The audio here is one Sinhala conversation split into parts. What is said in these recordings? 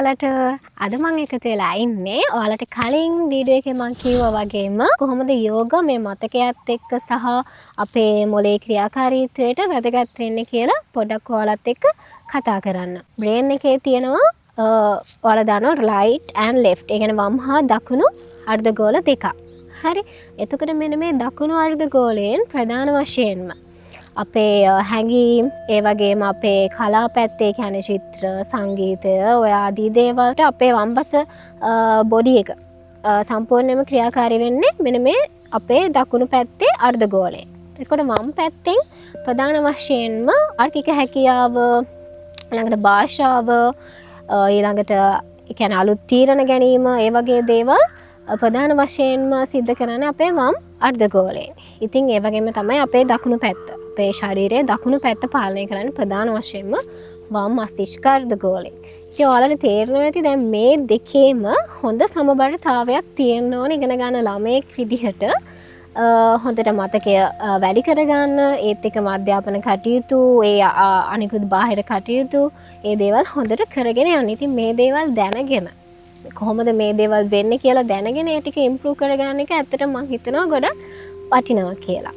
ඔයාලට අද මම එකතු වෙලා ඉන්නේ ඔයාලට කලින් වීඩියෝ එකේ මම කිව්වා වගේම කොහොමද යෝගා මේ මතකයත් එක්ක සහ අපේ මොළේ ක්‍රියාකාරීත්වයට වැදගත් වෙන්නේ කියලා පොඩ්ඩක් ඔයාලත් එක්ක කතා කරන්න. බ්‍රේන් එකේ තියෙනවා ඔයාලා දන්නවා right and left. ඒ කියන්නේ වම් හා දකුණු අර්ධගෝල දෙකක්. හරි. එතකොට මෙන්න මේ දකුණු අර්ධගෝලයෙන් ප්‍රධාන වශයෙන්ම අපේ හැඟීම් ඒ වගේම අපේ කලා පැත්තේ කියන්නේ චිත්‍ර සංගීතය ඔය ආදී දේවල්ට අපේ වම්පස බොඩි එක සම්පූර්ණයෙන්ම ක්‍රියාකාරී වෙන්නේ මෙන්න මේ අපේ දකුණු පැත්තේ අර්ධගෝලය. ඒකට වම් පැත්තෙන් ප්‍රධාන වශයෙන්ම ආර්කික හැකියාව ඊළඟට භාෂාව ඊළඟට ඒ කියන්නේ අලුත් තීරණ ගැනීම ඒ වගේ දේවල් ප්‍රධාන වශයෙන්ම සිද්ධ කරන්නේ අපේ වම් අර්ධගෝලයෙන්. ඉතින් ඒ වගේම තමයි අපේ දකුණු පැත්ත. අපේ ශරීරයේ දකුණු පැත්ත පාලනය කරන්නේ ප්‍රධාන වශයෙන්ම වම් මස්තිෂ්ක අර්ධගෝලයෙන්. ඉතින් ඔයාලට තේරෙනවා ඇති දැන් මේ දෙකේම හොඳ සමබරතාවයක් තියෙන්න ඕන ඉගෙන ගන්න ළමයෙක් විදිහට හොඳට මතකය වැඩි කරගන්න ඒත් එක්කම අධ්‍යාපන කටයුතු ඒ අනිකුත් බාහිර කටයුතු ඒ දේවල් හොඳට කරගෙන යන්න. ඉතින් මේ දේවල් දැනගෙන කොහොමද මේ දේවල් වෙන්නේ කියලා දැනගෙන ඒ ටික ඉම්ප්‍රූව් කරගන්න එක ඇත්තටම මම හිතනවා ගොඩක් වටිනවා කියලා.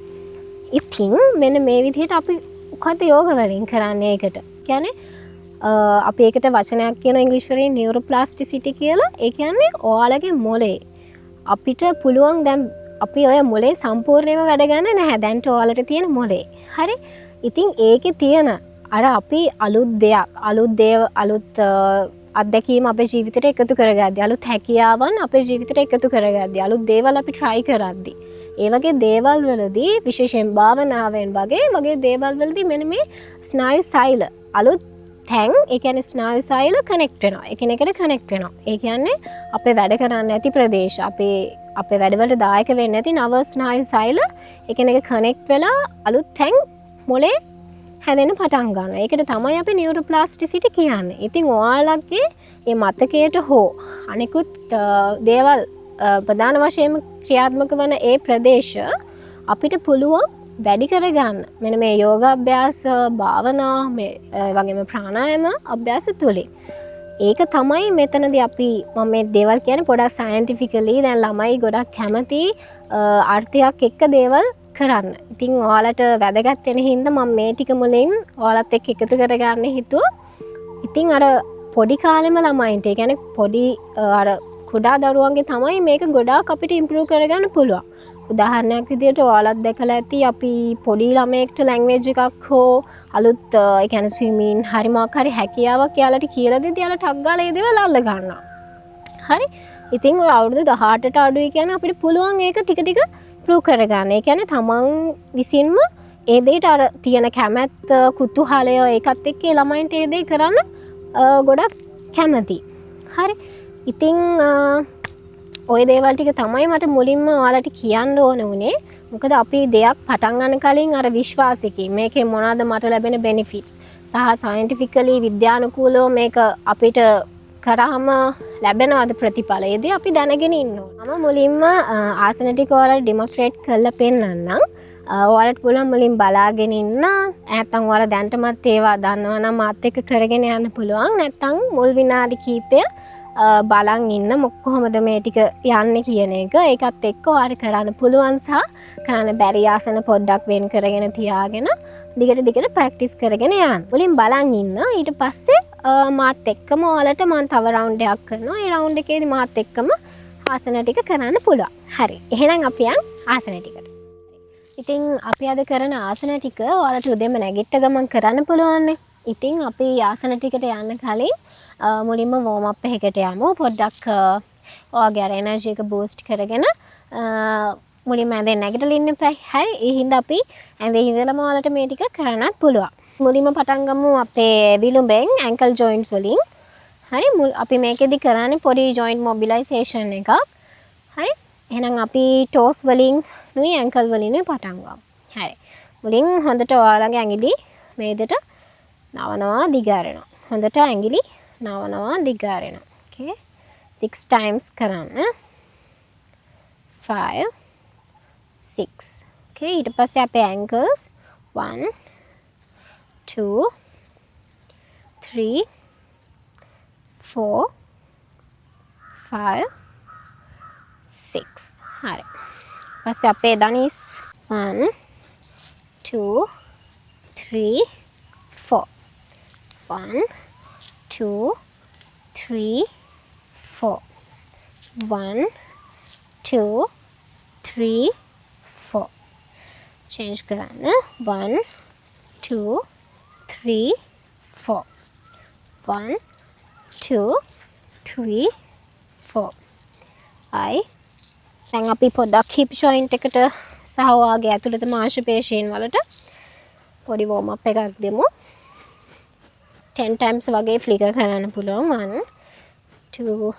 ඉතින් මෙන්න මේ විදිහට අපි මොකද යෝග වලින් කරන්නේ ඒකට. කියන්නේ අපි ඒකට වචනයක් කියන ඉංග්‍රීසි වලින් නියුරෝප්ලාස්ටිසිටි කියලා. ඒ කියන්නේ ඔයාලගේ මොලේ අපිට පුළුවන් දැන් අපි ඔය මොලේ සම්පූර්ණයෙන්ම වැඩ ගන්න නැහැ. දැන්ට ඔයාලට තියෙන මොලේ. හරි. ඉතින් ඒකේ තියෙන අර අපි අලුත් අත්දැකීම් අපේ ජීවිතේට එකතු කරගද්දී අලුත් හැකියාවන් අපේ ජීවිතේට එකතු කරගද්දී අලුත් දේවල් අපි try කරද්දී ඒ වගේ දේවල් වලදී විශේෂයෙන් භාවනාවෙන් වගේ දේවල් වලදී මෙන්න මේ ස්නායු සෛල අලුත් තැන් ඒ කියන්නේ ස්නායු සෛල කනෙක්ට් වෙනවා. එකිනෙකට කනෙක්ට් වෙනවා. ඒ කියන්නේ අපේ වැඩ කරන්නේ නැති ප්‍රදේශ අපේ වැඩවලට දායක වෙන්නේ නැති නව ස්නායු සෛල එකිනෙක කනෙක්ට් වෙලා අලුත් තැන් මොලේ හැදෙන්න පටන් ගන්නවා. ඒකට තමයි අපි නියුරෝප්ලාස්ටිසිටි කියන්නේ. ඉතින් ඔයාලගේ මේ මතකයට හෝ අනිකුත් දේවල් ප්‍රධාන වශයෙන්ම ක්‍රියාත්මක වන ඒ ප්‍රදේශ අපිට පුළුවන් වැඩි කරගන්න. මෙන්න මේ යෝගාභ්‍යාස, භාවනා, මේ වගේම ප්‍රාණායාම අභ්‍යාස තුලින්. ඒක තමයි මෙතනදී මම මේ දේවල් කියන්නේ පොඩක් සයන්ටිෆිකලි දැන් ළමයි ගොඩක් කැමති අර්ථයක් එක්ක දේවල් කරන්න. ඉතින් ඔයාලට වැදගත් වෙන හින්දා මම මේ ටික මුලින් ඔයාලත් එක්ක එකතු කරගන්න හිතුවා. ඉතින් අර පොඩි කාලෙම ළමයින්ට ඒ කියන්නේ පොඩි අර කුඩා දරුවන්ගේ තමයි මේක ගොඩාක් අපිට ඉම්ප්‍රූව් කරගන්න පුළුවන්. උදාහරණයක් විදිහට ඔයාලත් දැකලා ඇති අපි පොඩි ළමයෙක්ට ලැන්ග්වේජ් එකක් හෝ අලුත් ඒ කියන්නේ ස්විමින් හරි මොකක් හරි හැකියාවක් යාලට කියලා දෙද්දී යාලා ටක් ගාලා ඒ දේවල් අල්ල ගන්නවා. හරි. ඉතින් ඔය අවුරුදු 18ට අඩුයි කියන්නේ අපිට පුළුවන් ඒක ටික ටික ඉම්ප්‍රූව් කරගන්න. ඒ කියන්නේ තමන් විසින්ම ඒ දෙයට අර තියෙන කැමැත්ත කුතුහලය ඒකත් එක්ක ඒ ළමයින්ට ඒ දේ කරන්න ගොඩක් කැමති. හරි. ඉතින් ওই දේවල් ටික තමයි මට මුලින්ම ඔයාලට කියන්න ඕන උනේ. මොකද අපි දෙයක් පටන් ගන්න කලින් අර විශ්වාසිකී මේකේ මොනවාද මට ලැබෙන බෙනිෆිට්ස් සහ සයන්ටිෆිකලි විද්‍යානුකූලව මේක අපිට කරාම ලැබෙනවද ප්‍රතිඵල. ඒදී අපි දැනගෙන ඉන්න ඕන. මම මුලින්ම ආසන ටික ඔයාලට ඩෙමොන්ස්ට්‍රේට් කරලා පෙන්නන්නම්. ඔයාලට පුළුවන් මුලින් බලාගෙන ඉන්න. නැත්නම් ඔයාලා දැනටමත් ඒවා දන්නවා නම් මාත් එක්ක කරගෙන යන්න පුළුවන්. නැත්නම් මුල් විනාඩි කිහිපය බලන් ඉන්න කොහොමද මේ ටික යන්නේ කියන එක. ඒකත් එක්ක ඔයාලට කරන්න පුළුවන් සහ කරන්න බැරි ආසන පොඩ්ඩක් වෙන් කරගෙන තියාගෙන දිගට ප්‍රැක්ටිස් කරගෙන යන්න. මුලින් බලන් ඉන්න. ඊට පස්සේ මාත් එක්කම ඔයාලට මම තව රවුන්ඩ් එකක් කරනවා. ඒ රවුන්ඩ් එකේදී මාත් එක්කම ආසන ටික කරන්න පුළුවන්. හරි. එහෙනම් අපි යන් ආසන ටිකට. ඉතින් අපි අද කරන ආසන ටික ඔයාලට උදේම නැගිට ගමන් කරන්න පුළුවන්. ඉතින් අපි ආසන ටිකට යන්න කලින් මුලින්ම වෝම් අප් එකකට යමු. පොඩ්ඩක් ඔයාගේ අර එනර්ජි එක බූස්ට් කරගෙන මුලින්ම ඇඳෙන් නැගිටලා ඉන්න එපා. හරි. ඒ හින්දා අපි ඇඳේ ඉඳලම ඔයාලට මේ ටික කරන්නත් පුළුවන්. මුලින්ම පටන් ගමු අපේ විලුඹෙන් ඇන්කල් ජොයින්ට්ස් වලින්. හරි. අපි මේකෙදි කරන්නේ පොඩි ජොයින්ට් මොබිලයිසේෂන් එකක්. හරි. එහෙනම් අපි ටෝස් වලින් නුයි ඇන්කල් වලින් පටන් ගමු. හරි. මුලින් හොඳට ඔයාලගේ ඇඟිලි මේ විදිහට නවනවා දිගාරනවා. හොඳට ඇඟිලි නවනවා දිගාරනවා. Okay. 6 times කරන්න. 5 6. Okay. ඊට පස්සේ අපේ ankles 1 2 3 4 5 6 හරි පස්සේ අපේ දනිස් 1 2 3 4 1 2 3 4 1 2 3 4 change කරන්න 1 2 3 4 1 2 3 4 I දැන් අපි පොඩ්ඩක් hip joint එකට සහ වාගේ ඇතුළත මාංශ පේශීන් වලට පොඩි warm up එකක් දෙමු 10 times වගේ flicker කරන්න පුළුවන් 1 2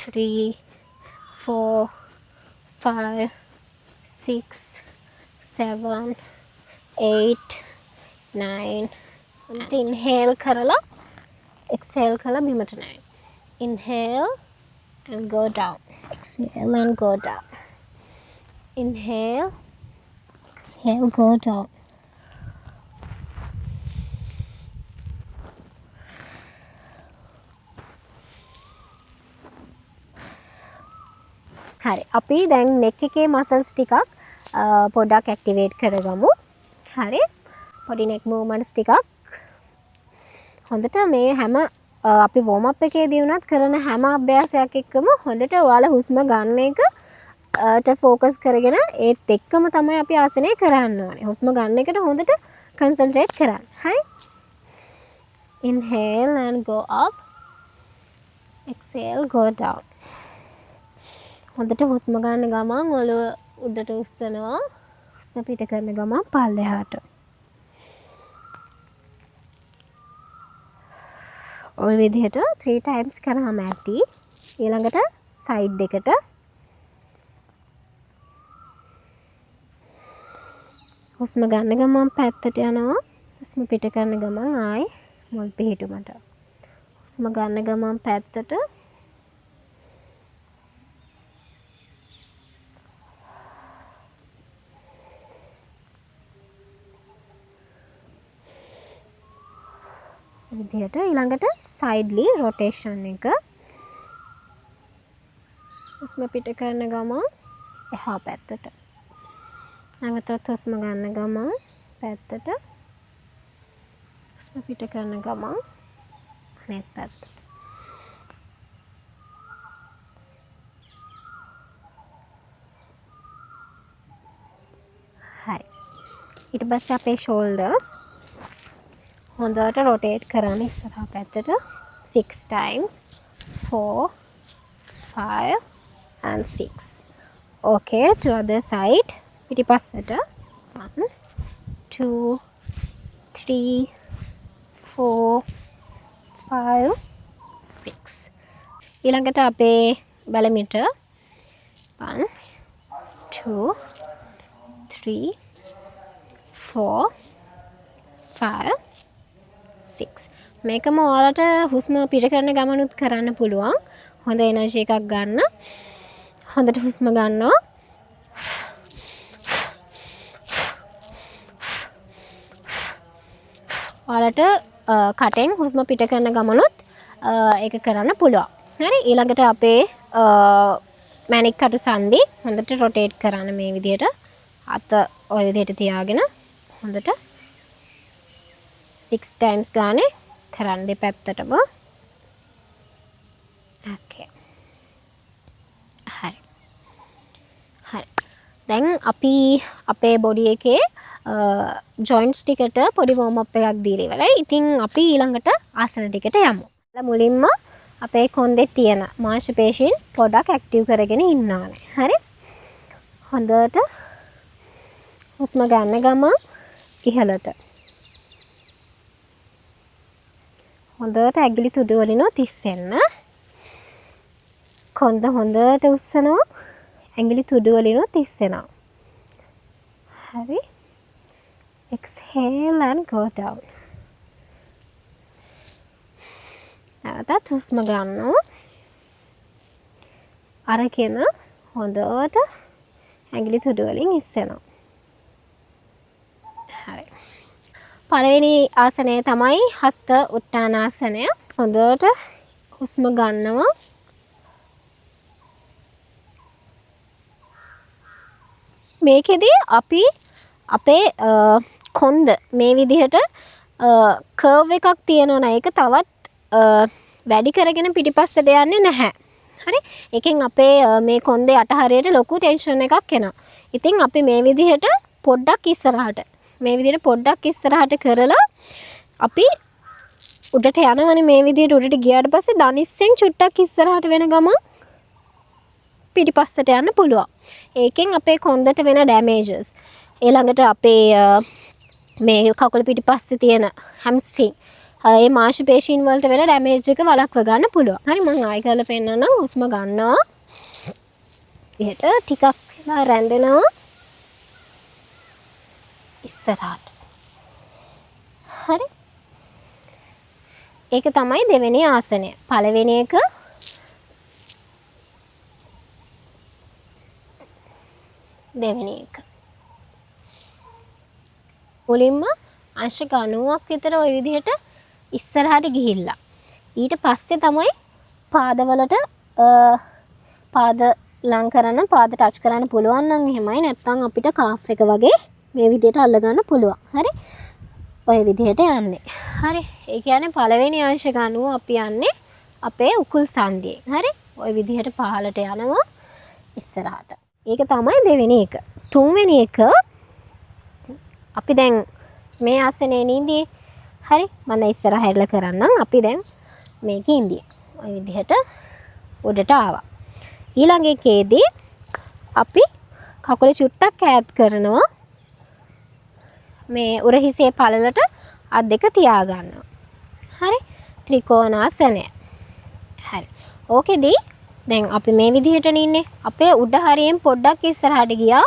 3 4 5 6 7 8 9 and inhale කරලා exhale කරලා බිමට නෑ inhale and go down exhale and go down inhale exhale go down හරි අපි දැන් neck එකේ muscles ටිකක් පොඩ්ඩක් activate කරගමු හරි පොඩි neck movements ටිකක් හොඳට මේ හැම අපි warm up එකේදී වුණත් කරන හැම අභ්‍යාසයක් එක්කම හොඳට ඔයාලා හුස්ම ගන්න එකට focus කරගෙන ඒත් එක්කම තමයි අපි ආසනය කරන්න ඕනේ හුස්ම ගන්න එකට හොඳට concentrate කරන්න හරි inhale and go up exhale go down හොඳට හුස්ම ගන්න ගමන් ඔළුව උඩට උස්සනවා හුස්ම පිට කරන ගමන් පල්ලෙහාට ඔය විදිහට 3 times කරාම ඇති ඊළඟට side එකට හුස්ම ගන්න ගමන් පැත්තට යනවා හුස්ම පිට කරන ගමන් ආයි මුල් පිහිටුමට හුස්ම ගන්න ගමන් පැත්තට විදිහට ඊළඟට sidely rotation එක හුස්ම පිට කරන ගමන් එහා පැත්තට නැවතත් හුස්ම ගන්න ගමන් පැත්තට හුස්ම පිට කරන ගමන් අනෙත් පැත්තට හරි ඊට පස්සේ අපේ shoulders හොඳට rotate කරන්න ඉස්සරහා පැත්තට 6 times 4 5 and 6 okay to other side පිටිපස්සට 1 2 3 4 5 6 ඊළඟට අපේ බැලමිට 1 2 3 4 5 6 මේකම ඔයාලට හුස්ම පිට කරන ගමනුත් කරන්න පුළුවන් හොඳ එනර්ජි එකක් ගන්න හොඳට හුස්ම ගන්නවා ඔයාලට කටෙන් හුස්ම පිට කරන ගමනුත් ඒක කරන්න පුළුවන් හරි ඊළඟට අපේ මැණික් කටු සන්ධි හොඳට rotate කරන්න මේ විදිහට අත ඔය විදිහට තියාගෙන හොඳට 6 times ගානේ කරන්න දෙපැත්තටම okay හරි හරි දැන් අපි අපේ බොඩි එකේ joints ටිකට පොඩි warm up එකක් දීලා ඉවරයි. ඉතින් අපි ඊළඟට ආසන ටිකට යමු. මුලින්ම අපේ කොන්දේ තියෙන මාංශ පේශීන් පොඩක් ඇක්ටිව් කරගෙන ඉන්න ඕනේ. හරි? හොඳට හුස්ම ගන්න ගමන් ඉහළට හොඳට ඇගිලි තුඩු වලිනුත් ඉස්සෙන්න කොන්ද හොඳට උස්සනවා ඇඟිලි තුඩු වලිනුත් ඉස්සෙනවා හරි exhale and go down නැවතත් හුස්ම ගන්නවා අරගෙන හොඳට ඇඟිලි තුඩු වලින් ඉස්සෙනවා හරි පළවෙනි ආසනය තමයි හස්ත උත්තානාසනය හොඳට හුස්ම ගන්නවා මේකෙදි අපි අපේ කොන්ද මේ විදිහට කර්ව් එකක් තියෙනවා නේ. ඒක තවත් වැඩි කරගෙන පිටිපස්සට යන්නේ නැහැ. හරි. ඒකෙන් අපේ මේ කොන්දේ යට හරියට ලොකු ටෙන්ෂන් එකක් එනවා. ඉතින් අපි මේ විදිහට පොඩ්ඩක් ඉස්සරහට කරලා අපි උඩට යනවනේ මේ විදිහට උඩට ගියාට පස්සේ දනිස්සෙන් චුට්ටක් ඉස්සරහට වෙන ගමන් පිටිපස්සට යන්න පුළුවන්. ඒකෙන් අපේ කොන්දට වෙන ඩැමේජස් ඊළඟට අපේ මේ කකුල පිටිපස්සේ තියෙන හැම්ස්ට්‍රින් ඒ මාංශ පේශීන් වලට වෙන ඩැමේජ් එක වළක්ව ගන්න පුළුවන්. හරි මම ආයෙ කරලා පෙන්නන්නම්. හුස්ම ගන්නවා. එහෙට ටිකක් වෙලා රැඳෙනවා. ඉස්සරහට. හරි. ඒක තමයි දෙවෙනි ආසනය. පළවෙනි එක දෙවෙනි එක. මුලින්ම අංශ 90ක් විතර ওই විදිහට ඉස්සරහට ගිහිල්ලා ඊට පස්සේ තමයි පාදවලට පාද ලං කරන්න පාද ටච් කරන්න පුළුවන් නම් එහෙමයි නැත්නම් අපිට කාෆ් එක වගේ මේ විදිහට අල්ල ගන්න පුළුවන්. හරි. ඔය විදිහට යන්නේ. හරි. ඒ කියන්නේ පළවෙනි අංශ 90 අපි යන්නේ අපේ උකුල් සංදියෙන්. හරි. ඔය විදිහට පහළට යනවා ඉස්සරහට. ඒක තමයි දෙවෙනි එක. තුන්වෙනි එක අපි දැන් මේ ආසනයේ ඉඳී හරි මම ඉස්සරහ හැරලා කරන්නම්. අපි දැන් මේකේ ඉඳී ඔය විදිහට උඩට ආවා. ඊළඟ එකේදී අපි කකුල චුට්ටක් ඈත් කරනවා. මේ උරහිසේ පළලට අත් දෙක තියා ගන්නවා. හරි ත්‍රිකෝණාසනය. හරි. ඕකෙදී දැන් අපි මේ විදිහට ඉන්නේ. අපේ උඩ හරියෙන් පොඩ්ඩක් ඉස්සරහට ගියා.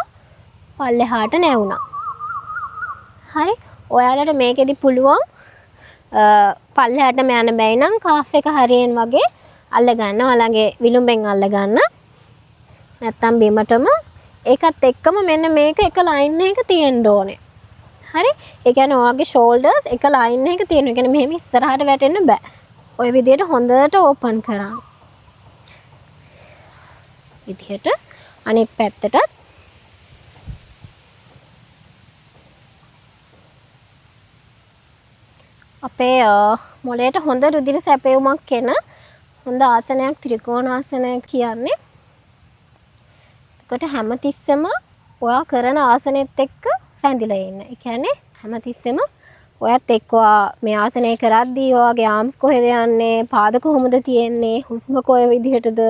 පල්ලෙහාට නැවුණා. හරි. ඔයාලට මේකෙදි පුළුවන් පල්ලෙහාටම යන්න බැයි නම් කාෆ් එක හරියෙන් වගේ අල්ල ගන්න. ඔයාලගේ විලුඹෙන් අල්ල ගන්න. නැත්තම් බිමටම ඒකත් එක්කම මෙන්න මේක එක ලයින් එකක තියෙන්න ඕනේ. හරි. ඒ කියන්නේ ඔයාගේ ෂෝල්ඩර්ස් එක ලයින් එකක තියෙනවා. ඒ කියන්නේ මෙහෙම ඉස්සරහට වැටෙන්න බෑ. ඔය විදිහට හොඳට ඕපන් කරන්න. විදිහට අනෙක් පැත්තට අපේ මොළයට හොඳ රුධිර සැපයුමක් එන හොඳ ආසනයක් ත්‍රිකෝණාසනය කියන්නේ. ඒකට හැමතිස්සෙම ඔයා කරන ආසනෙත් එක්ක රැඳිලා ඉන්න. ඒ කියන්නේ හැමතිස්සෙම ඔයත් එක්ක මේ ආසනය කරද්දී ඔයාගේ ආම්ස් කොහෙද යන්නේ, පාද කොහොමද තියෙන්නේ, හුස්ම කොයි විදිහටද,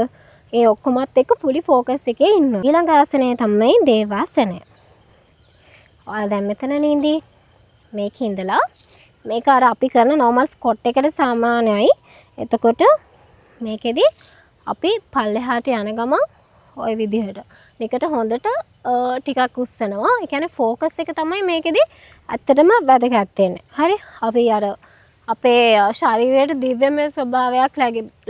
ඒ ඔක්කොමත් එක්ක ෆුලි ફોකස් එකේ ඉන්නවා. ඊළඟ ආසනය තමයි දේවාසනය. ඔයාලා දැන් මෙතන ඉඳී මේක ඉඳලා මේක අර අපි කරන normal squat එකට සමානයි. එතකොට මේකෙදි අපි පල්ලෙහාට යන ගමන් ওই විදිහට මේකට හොඳට ටිකක් උස්සනවා. ඒ කියන්නේ ફોකස් එක තමයි මේකෙදි ඇත්තටම වැදගත් වෙන්නේ. හරි. අපි අර අපේ ශරීරයට දිව්‍යමය ස්වභාවයක්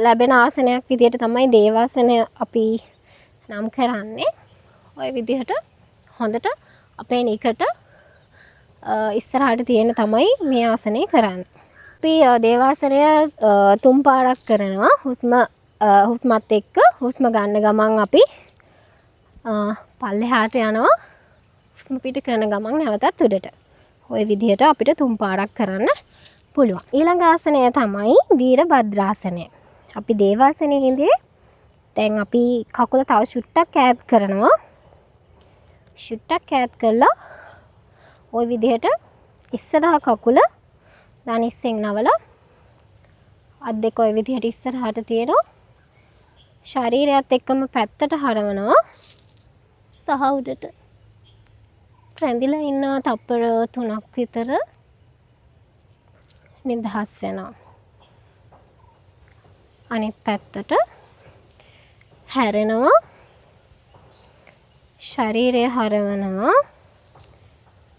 ලැබෙන ආසනයක් විදිහට තමයි දේවාසනය අපි නම් කරන්නේ. ওই විදිහට හොඳට අපේ නිකට ඉස්සරහට තියෙන තමයි මේ ආසනය කරන්නේ. අපි දේවාසනය 3 පාරක් කරනවා. හුස්මත් එක්ක හුස්ම ගන්න ගමන් අපි පල්ලෙහාට යනවා. හුස්ම පිට කරන ගමන් නැවතත් උඩට. ওই විදිහට අපිට 3 පාරක් කරන්න පුළුවන්. ඊළඟ ආසනය තමයි වීරභද්‍රාසනය. අපි දේවාසනයේ ඉඳී දැන් අපි කකුල තව චුට්ටක් ඈත් කරනවා. චුට්ටක් ඈත් කළා ওই විදිහට ඉස්සරහ කකුල දනිස්සෙන් නවලා අත් දෙක ওই විදිහට ඉස්සරහට තියනවා. ශරීරයත් එක්කම පැත්තට හරවනවා. සහ උඩට රැඳිලා ඉන්නවා තප්පර 3ක් විතර නිදහස් වෙනවා. අනිත් පැත්තට හැරෙනවා. ශරීරය හරවනවා.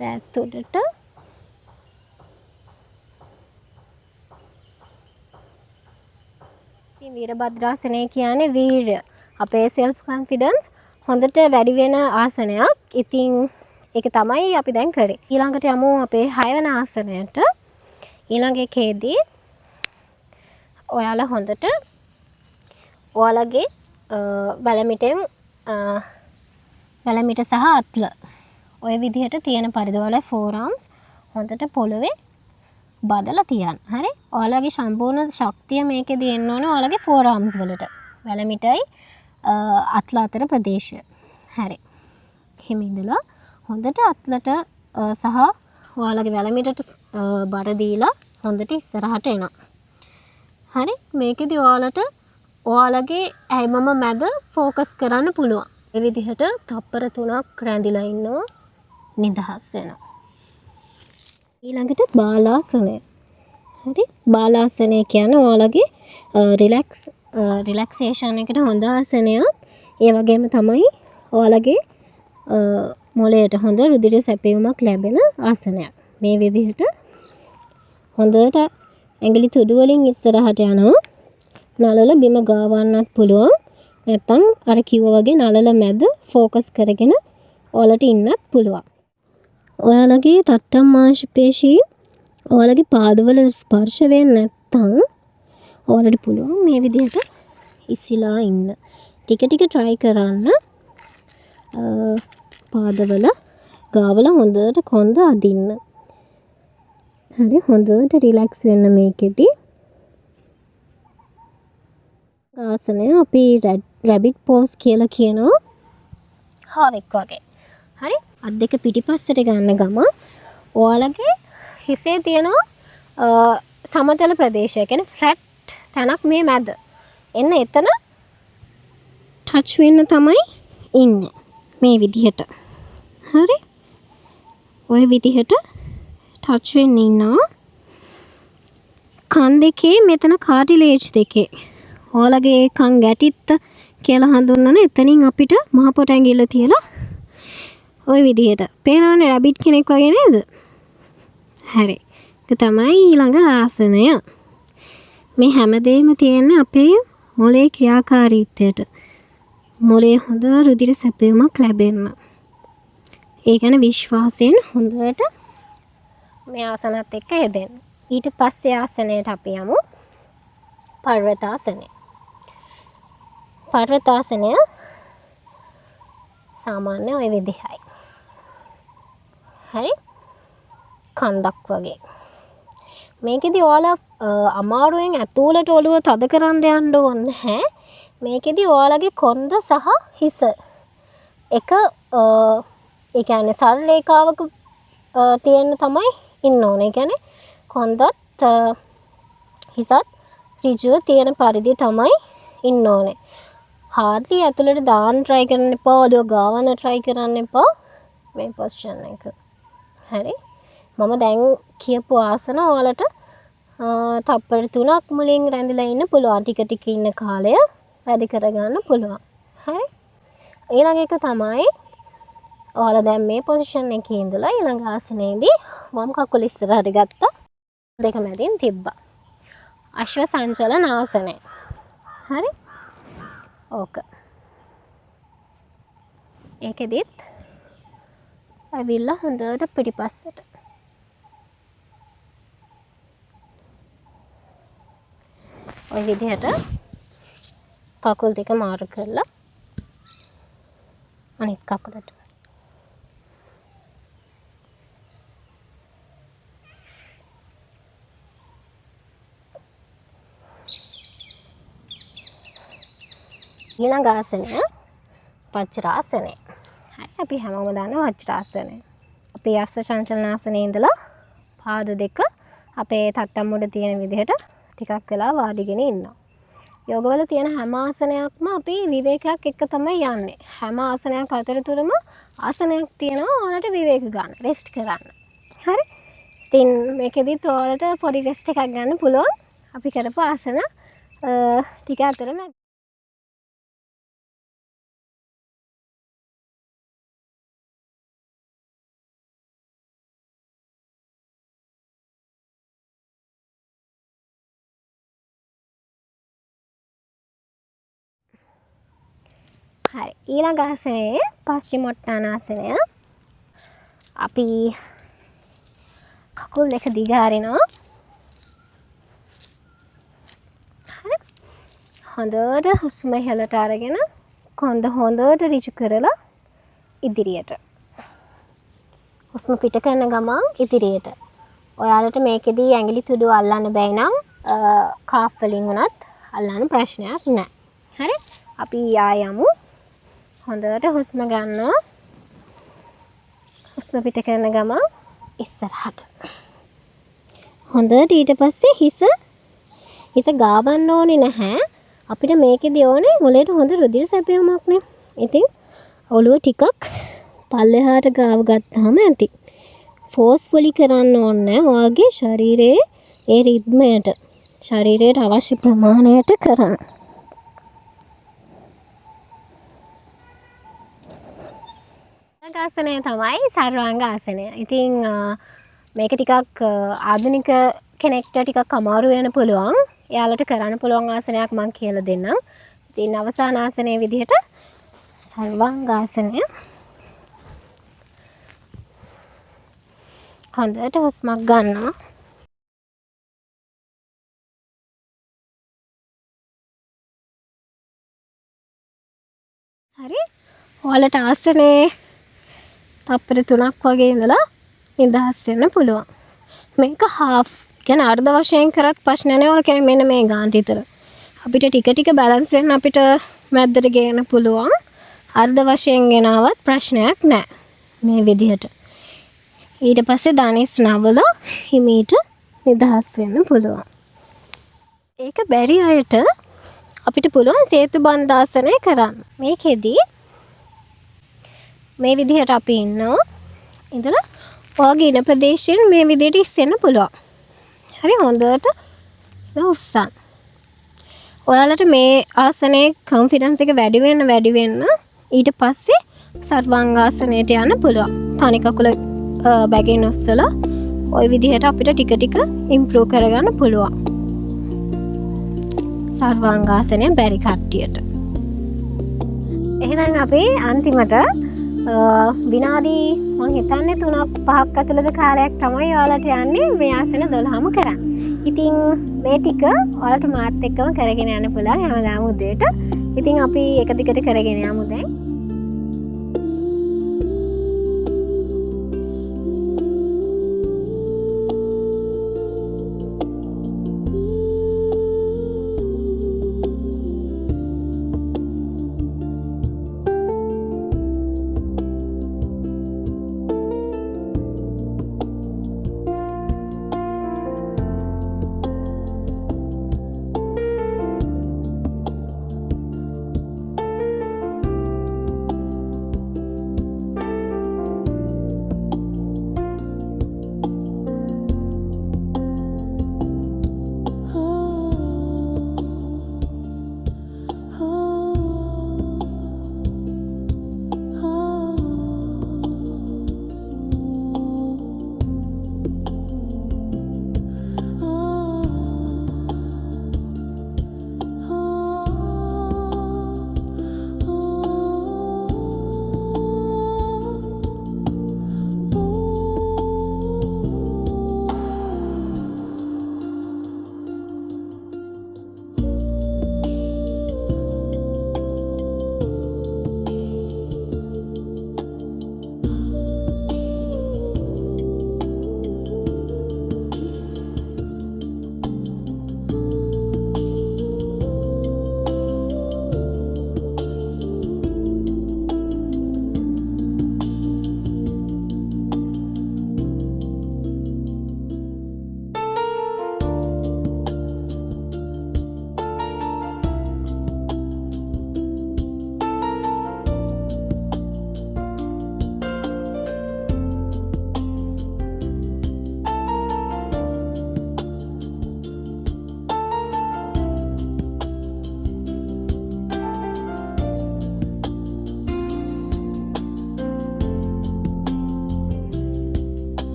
දැත් උඩට මේ වීරභද්‍රාසනය කියන්නේ වීරය. අපේ self confidence හොඳට වැඩි වෙන ආසනයක්. ඉතින් ඒක තමයි අපි දැන් කරේ. ඊළඟට යමු අපේ 6 වෙනි ආසනයට. ඊළඟ එකේදී ඔයාලා හොඳට ඔයාලගේ වැලමිට සහ අත්ල ඔය විදිහට තියෙන පරිදි ඔයාලා forearms හොඳට පොළවේ බදලා තියන්න. හරි? ඔයාලගේ සම්පූර්ණ ශක්තිය මේකෙදී එන්න ඕනේ ඔයාලගේ forearms වලට. වැලමිටයි අත්ල අතර ප්‍රදේශය. හරි. එහෙම ඉඳලා හොඳට අත්ලට සහ ඔයාලගේ වැලමිටට බර දීලා හොඳට ඉස්සරහට එනවා. හරි? මේකෙදි ඔයාලට ඔයාලගේ ඇයිමම මැද ફોකස් කරන්න පුළුවන්. මේ විදිහට තප්පර 3ක් රැඳිලා ඉන්නවා නිදහස් වෙනවා. ඊළඟට බාලාසනය. හරි? බාලාසනය කියන්නේ ඔයාලගේ රිලැක්සේෂන් එකට හොඳ ආසනයක්. ඒ වගේම තමයි ඔයාලගේ මොළයට හොඳ රුධිර සැපයුමක් ලැබෙන ආසනයක්. මේ විදිහට හොඳට ඇඟිලි තුඩු වලින් ඉස්සරහට යනවා. නළල බිම ගාවන්නත් පුළුවන්. නැත්නම් අර කිව්වා වගේ නළල මැද ફોකස් කරගෙන ඔයාලට ඉන්නත් පුළුවන්. ඔයාලගේ තට්ටම් මාංශ පේශීන් ඔයාලගේ පාදවල ස්පර්ශ වෙන්නේ නැත්නම් ඔයාලට පුළුවන් මේ විදිහට ඉස්සිලා ඉන්න. ටික ටික try කරන්න. පාදවල ගාවල හොඳට කොන්ද අදින්න. හරි හොඳට රිලැක්ස් වෙන්න මේකෙදි. ආසනය අපි රැබිට් පෝස් කියලා කියනවා. හාවෙක් වගේ. හරි? අත් දෙක පිටිපස්සට ගන්න ගම ඔයාලගේ හිසේ තියෙන සමතල ප්‍රදේශය කියන්නේ ෆ්ලැට් තැනක් මේ මැද. එන්න එතන ටච් වෙන්න තමයි ඉන්නේ. මේ විදිහට. හරි? ඔය විදිහට ටච් වෙන්න ඉන්නවා. කන් දෙකේ මෙතන කාටිලේජ් දෙකේ ඔයාලගේ කන් ගැටිත්ත කියලා හඳුන්වන එතනින් අපිට මහ පොට ඇඟිල්ල තියලා ওই විදිහට පේනවනේ රැබිට් කෙනෙක් වගේ නේද? හරි. ඒක තමයි ඊළඟ ආසනය. මේ හැමදේම තියෙන්නේ අපේ මොළයේ ක්‍රියාකාරීත්වයට. මොළයේ හොඳ රුධිර සැපයුමක් ලැබෙන්න. ඒ කියන්නේ විශ්වාසයෙන් හොඳට මේ ආසනත් එක්ක යෙදෙන්න. ඊට පස්සේ ආසනයට අපි යමු පර්වතාසනය. පර්වතාසනය සාමාන්‍ය ওই විදිහයි. හරි? කන්දක් වගේ. මේකෙදි ඔයාලා අමාරුවෙන් ඇතුළට ඔළුව තද කරන්න යන්න ඕනේ නැහැ. මේකෙදි ඔයාලගේ කොන්ද සහ හිස එක ඒ කියන්නේ සරල රේඛාවක තියෙන්න තමයි ඉන්න ඕනේ. ඒ කියන්නේ කොන්දත් හිසත් ඍජුව තියෙන පරිදි තමයි ඉන්න ඕනේ. හාඩ්ලි ඇතුළට දාන්න try කරන්න එපා. ඔළුව ගාවන්න try කරන්න එපා. මේ පොසිෂන් එක. හරි? මම දැන් කියපු ආසන ඔයාලට තප්පර 3ක් මුලින් රැඳිලා ඉන්න පුළුවන්. ටික ටික ඉන්න කාලය වැඩි කරගන්න පුළුවන්. හරි? ඊළඟ එක තමයි ඔයාලා දැන් මේ පොසිෂන් එකේ ඉඳලා ඊළඟ ආසනයේදී වම් කකුල ඉස්සරහට ගත්තා. දෙක මැදින් තිබ්බා. අශ්ව සංචලන ආසනය. හරි? ඕක. ඒකෙදිත් ඇවිල්ලා හොඳට පිටිපස්සට. ඔය විදිහට කකුල් දෙක මාරු කරලා අනිත් කකුලට. ඊළඟ ආසනය වජ්‍රාසනය. හරි අපි හැමෝම දන්න වජ්‍රාසනය. අපි අස්ස චංචලනාසනයේ ඉඳලා පාද දෙක අපේ තට්ටම් උඩ තියෙන විදිහට ටිකක් වෙලා වාඩිගෙන ඉන්නවා. යෝගවල තියෙන හැම ආසනයක්ම අපි විවේකයක් එක්ක තමයි යන්නේ. හැම ආසනයක් අතරතුරම ආසනයක් තියෙනවා ඔයාලට විවේක ගන්න, රෙස්ට් කරන්න. හරි? ඉතින් මේකෙදිත් ඔයාලට පොඩි රෙස්ට් එකක් ගන්න පුළුවන්. අපි කරපු ආසන ටික අතර මැද. හරි ඊළඟ ආසනයේ පස්චිමොට්ටානාසනය. අපි කකුල් දෙක දිග හරිනවා. හරි හොඳට හුස්ම ඉහළට අරගෙන කොන්ද හොඳට ඍජු කරලා ඉදිරියට. හුස්ම පිට කරන ගමන් ඉදිරියට. ඔයාලට මේකෙදී ඇඟිලි තුඩු අල්ලන්න බැයි නම් කාෆ් වලින් උනත් අල්ලන්න ප්‍රශ්නයක් නැහැ. හරි? අපි ආයමු. හොඳට හුස්ම ගන්නවා. හුස්ම පිට කරන ගමන් ඉස්සරහට. හොඳට ඊට පස්සේ හිස ගාවන්න ඕනේ නැහැ. අපිට මේකෙදී ඕනේ මොළයට හොඳ රුධිර සැපයුමක් නේ. ඉතින් ඔළුව ටිකක් පල්ලෙහාට ගාව ගත්තාම ඇති. ෆෝස්ෆුලි කරන්න ඕනේ ඔයාගේ ශරීරයේ ඒ රිද්මයට. ශරීරයට අවශ්‍ය ප්‍රමාණයට කරන්න. ආසනය තමයි සර්වාංග ආසනය. ඉතින් මේක ටිකක් ආධුනික කෙනෙක්ට ටිකක් අමාරු වෙන්න පුළුවන්. එයාලට කරන්න පුළුවන් ආසනයක් මම කියලා දෙන්නම්. ඉතින් අවසාන ආසනයේ විදිහට සර්වාංගාසනය. හොඳට හුස්මක් ගන්නවා. හරි. ඔයාලට ආසනයේ තප්පර 3ක් වගේ ඉඳලා නිදහස් වෙන්න පුළුවන්. මේක half කියන්නේ අර්ධ වශයෙන් කරත් ප්‍රශ්න නැහැ. ඔයාලා කියන්නේ මෙන්න මේ ගානට විතර. අපිට ටික ටික බැලන්ස් වෙන්න අපිට මැද්දට ගේන්න පුළුවන්. අර්ධ වශයෙන් ගෙනාවත් ප්‍රශ්නයක් නැහැ. මේ විදිහට. ඊට පස්සේ ධනිස් නවල හිමීට නිදහස් වෙන්න පුළුවන්. ඒක බැරි අයට අපිට පුළුවන් සේතු බන්ධාසනය කරන්න. මේකෙදී මේ විදිහට අපි ඉන්නවා. ඉඳලා ඔයාගේ ඉන ප්‍රදේශයෙන් මේ විදිහට ඉස්සෙන්න පුළුවන්. හරි හොඳට උස්සන්න. ඔයාලට මේ ආසනයේ කොන්ෆිඩන්ස් එක වැඩි වෙන්න ඊට පස්සේ සර්වාංගාසනයට යන්න පුළුවන්. තනි කකුල බැගින් ඔස්සලා ওই විදිහට අපිට ටික ටික ඉම්ප්‍රූව් කරගන්න පුළුවන්. සර්වාංගාසනය බැරි කට්ටියට. එහෙනම් අපි අන්තිමට විනාඩි මම හිතන්නේ 3-5ක් ඇතුළත කාලයක් තමයි ඔයාලට යන්නේ මේ ආසන 12ම කරන්න. ඉතින් මේ ටික ඔයාලට මාත් එක්කම කරගෙන යන්න පුළුවන් හැමදාම උදේට. ඉතින් අපි එක දිගට කරගෙන යමු දැන්.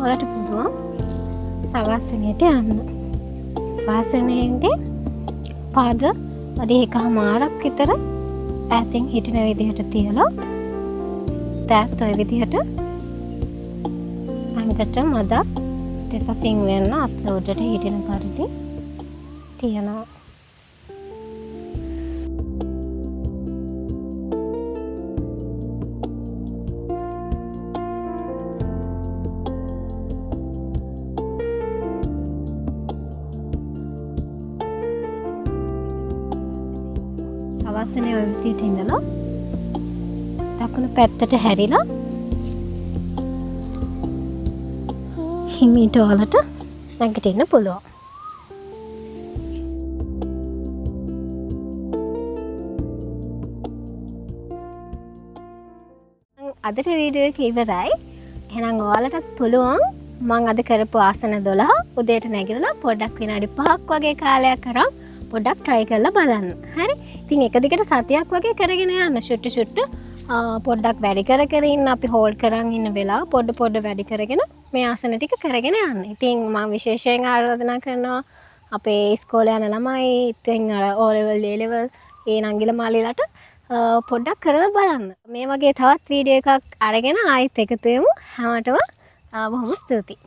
ඔයාලට පුළුවන් සවාසනයට යන්න. වාසනයේදී පාද අඩි 1මාරක් විතර ඈතින් හිටින විදිහට තියලා තාත් ඔය විදිහට අංගට මදක් දෙපසින් වෙන්න අත් උඩට හිටින පරිදි තියනවා. සවාසනයේ ඔය විදිහට ඉඳලා දකුණු පැත්තට හැරිලා හිමීට වලට නැගිටින්න පුළුවන්. අදට වීඩියෝ එක ඉවරයි. එහෙනම් ඔයාලටත් පුළුවන් මම අද කරපු ආසන 12 උදේට නැගිටලා පොඩ්ඩක් විනාඩි 5ක් වගේ කාලයක් කරන් පොඩ්ඩක් try කරලා බලන්න. හරි? ඉතින් එක දිගට සතියක් වගේ කරගෙන යන්න ෂුට්ට පොඩ්ඩක් වැඩි කර කර ඉන්න අපි හෝල්ඩ් කරන් ඉන්න වෙලාව පොඩ වැඩි කරගෙන මේ ආසන ටික කරගෙන යන්න. ඉතින් මම විශේෂයෙන් ආරාධනා කරනවා අපේ ඉස්කෝලේ යන ළමයි ඉතින් අර O level A level ඒ නංගිලා මාලිලාට පොඩ්ඩක් කරලා බලන්න. මේ වගේ තවත් වීඩියෝ එකක් අරගෙන ආයෙත් එකතු වෙමු. හැමෝටම බොහොම ස්තුතියි.